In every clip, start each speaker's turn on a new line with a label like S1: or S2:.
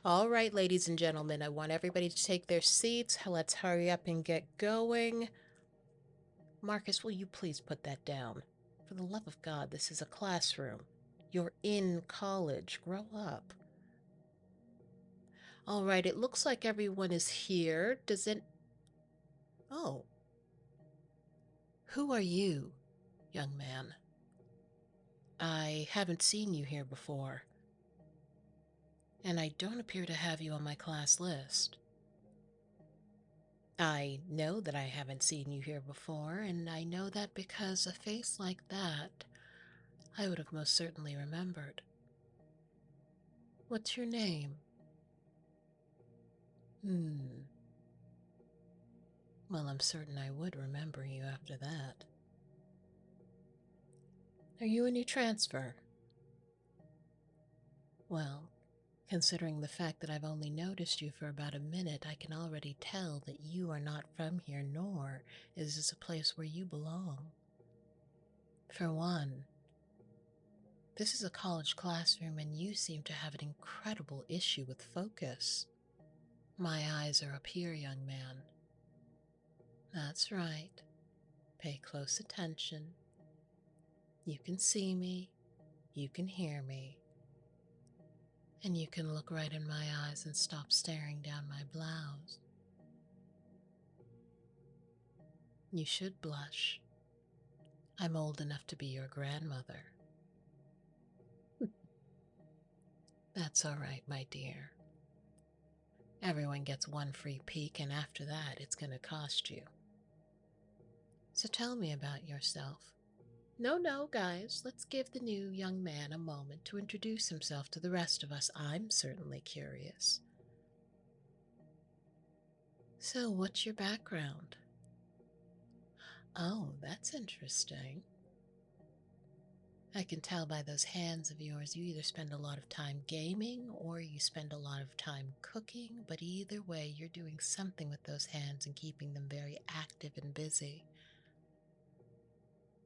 S1: All right, ladies and gentlemen, I want everybody to take their seats. Let's hurry up and get going. Marcus, will you please put that down? For the love of God, this is a classroom. You're in college. Grow up. All right, it looks like everyone is here. Does it... Oh. Who are you, young man? I haven't seen you here before, and I don't appear to have you on my class list. I know that I haven't seen you here before, and I know that because a face like that I would have most certainly remembered. What's your name? Hmm. Well, I'm certain I would remember you after that. Are you a new transfer? Well, considering the fact that I've only noticed you for about a minute, I can already tell that you are not from here, nor is this a place where you belong. For one, this is a college classroom and you seem to have an incredible issue with focus. My eyes are up here, young man. That's right. Pay close attention. You can see me, you can hear me, and you can look right in my eyes and stop staring down my blouse. You should blush. I'm old enough to be your grandmother. That's all right, my dear. Everyone gets one free peek, and after that, it's going to cost you. So tell me about yourself. No, guys, let's give the new young man a moment to introduce himself to the rest of us. I'm certainly curious. So, what's your background? Oh, that's interesting. I can tell by those hands of yours you either spend a lot of time gaming or you spend a lot of time cooking, but either way, you're doing something with those hands and keeping them very active and busy.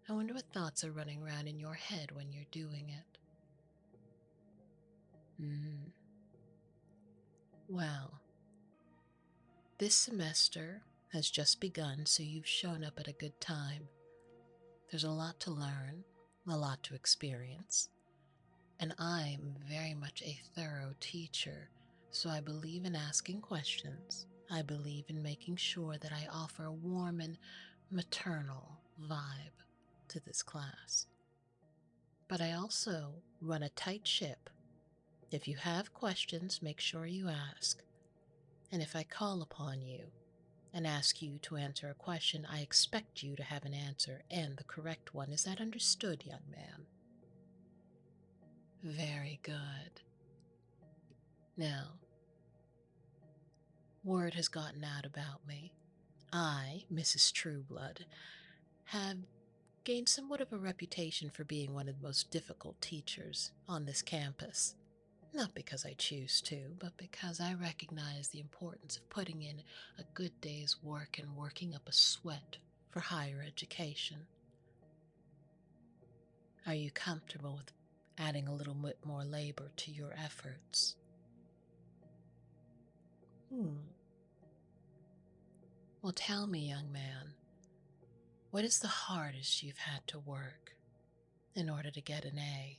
S1: I wonder what thoughts are running around in your head when you're doing it. Hmm. Well, this semester has just begun, so you've shown up at a good time. There's a lot to learn, a lot to experience, and I'm very much a thorough teacher, so I believe in asking questions. I believe in making sure that I offer a warm and maternal vibe to this class. But I also run a tight ship. If you have questions, make sure you ask. And if I call upon you and ask you to answer a question, I expect you to have an answer and the correct one. Is that understood, young man? Very good. Now, word has gotten out about me. I, Mrs. Trublood, have gained somewhat of a reputation for being one of the most difficult teachers on this campus. Not because I choose to, but because I recognize the importance of putting in a good day's work and working up a sweat for higher education. Are you comfortable with adding a little bit more labor to your efforts? Hmm. Well, tell me, young man, what is the hardest you've had to work in order to get an A?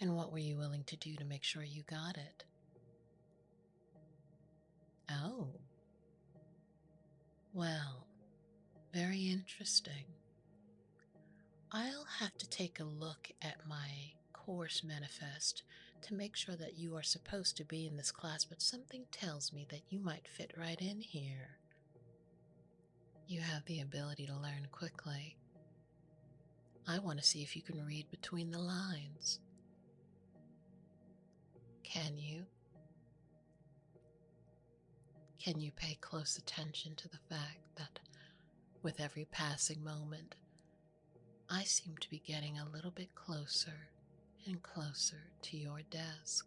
S1: And what were you willing to do to make sure you got it? Oh, well, very interesting. I'll have to take a look at my course manifest to make sure that you are supposed to be in this class, but something tells me that you might fit right in here. You have the ability to learn quickly. I want to see if you can read between the lines. Can you? Can you pay close attention to the fact that with every passing moment, I seem to be getting a little bit closer and closer to your desk?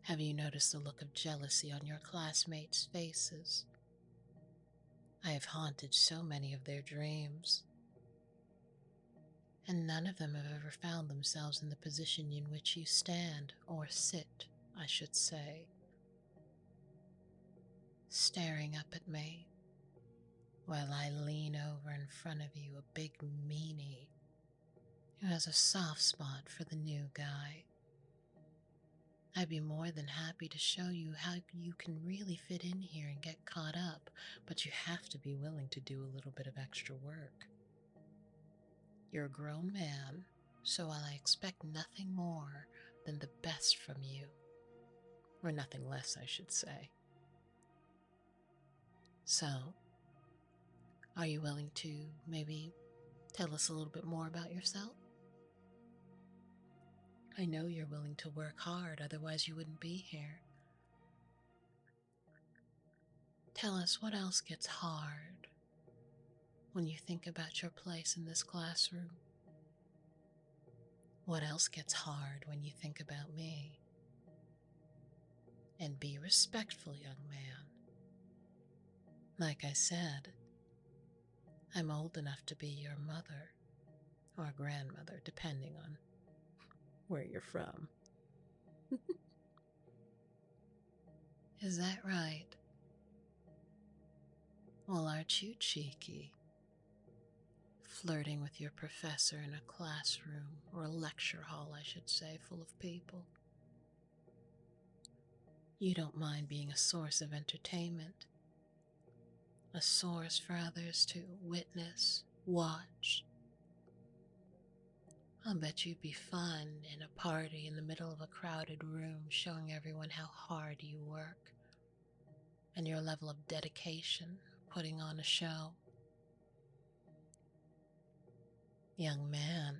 S1: Have you noticed the look of jealousy on your classmates' faces? I have haunted so many of their dreams. and none of them have ever found themselves in the position in which you stand, or sit, I should say, staring up at me while I lean over in front of you, a big meanie who has a soft spot for the new guy. I'd be more than happy to show you how you can really fit in here and get caught up, but you have to be willing to do a little bit of extra work. You're a grown man, so while I expect nothing more than the best from you, or nothing less, I should say. So, are you willing to maybe tell us a little bit more about yourself? I know you're willing to work hard, otherwise you wouldn't be here. Tell us what else gets hard when you think about your place in this classroom. What else gets hard when you think about me? And be respectful, young man. Like I said, I'm old enough to be your mother or grandmother, depending on where you're from. Is that right? Well, aren't you cheeky? Flirting with your professor in a classroom, or a lecture hall, I should say, full of people. You don't mind being a source of entertainment, a source for others to witness, watch. I'll bet you'd be fun in a party in the middle of a crowded room, showing everyone how hard you work and your level of dedication, putting on a show. Young man,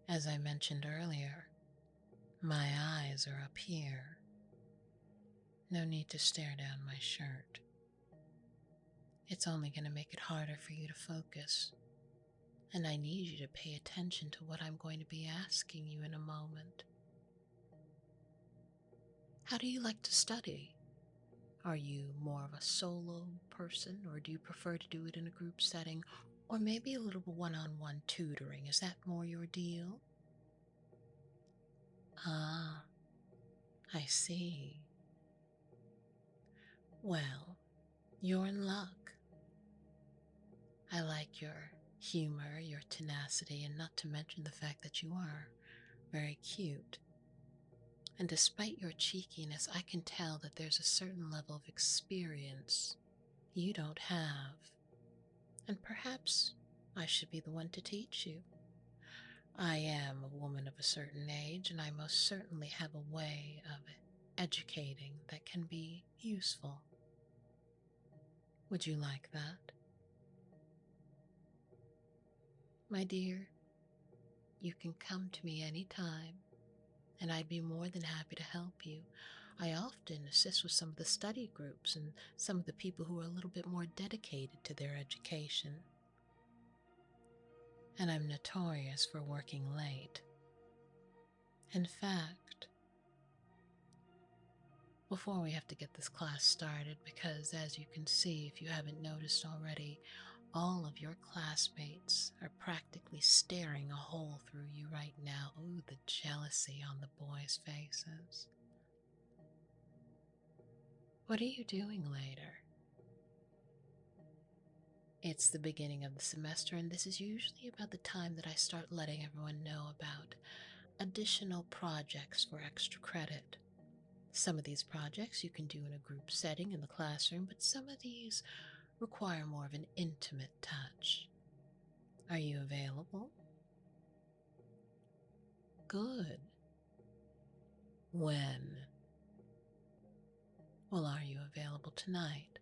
S1: as I mentioned earlier, my eyes are up here. No need to stare down my shirt. It's only going to make it harder for you to focus, and I need you to pay attention to what I'm going to be asking you in a moment. How do you like to study? Are you more of a solo person, or do you prefer to do it in a group setting, or maybe a little one-on-one tutoring? Is that more your deal? Ah, I see. Well, you're in luck. I like your humor, your tenacity, and not to mention the fact that you are very cute. And despite your cheekiness, I can tell that there's a certain level of experience you don't have. And perhaps I should be the one to teach you. I am a woman of a certain age, and I most certainly have a way of educating that can be useful. Would you like that? My dear, you can come to me anytime, and I'd be more than happy to help you. I often assist with some of the study groups and some of the people who are a little bit more dedicated to their education. And I'm notorious for working late. In fact, before we have to get this class started, because as you can see, if you haven't noticed already, all of your classmates are practically staring a hole through you right now. Ooh, the jealousy on the boys' faces. What are you doing later? It's the beginning of the semester, and this is usually about the time that I start letting everyone know about additional projects for extra credit. Some of these projects you can do in a group setting in the classroom, but some of these require more of an intimate touch. Are you available? Good. When? Well, are you available tonight?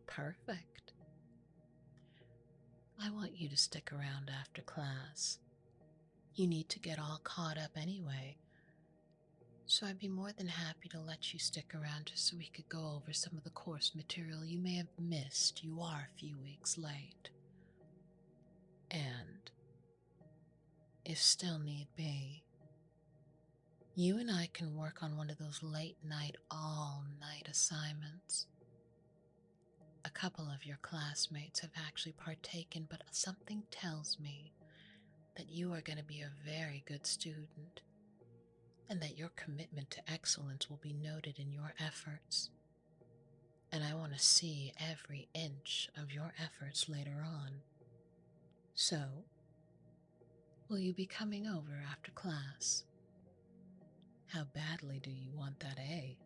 S1: Perfect. I want you to stick around after class. You need to get all caught up anyway, so I'd be more than happy to let you stick around just so we could go over some of the course material you may have missed. You are a few weeks late. And, if still need be, you and I can work on one of those late night, all night assignments. a couple of your classmates have actually partaken, but something tells me that you are going to be a very good student and that your commitment to excellence will be noted in your efforts. And I want to see every inch of your efforts later on. So, will you be coming over after class? How badly do you want that A?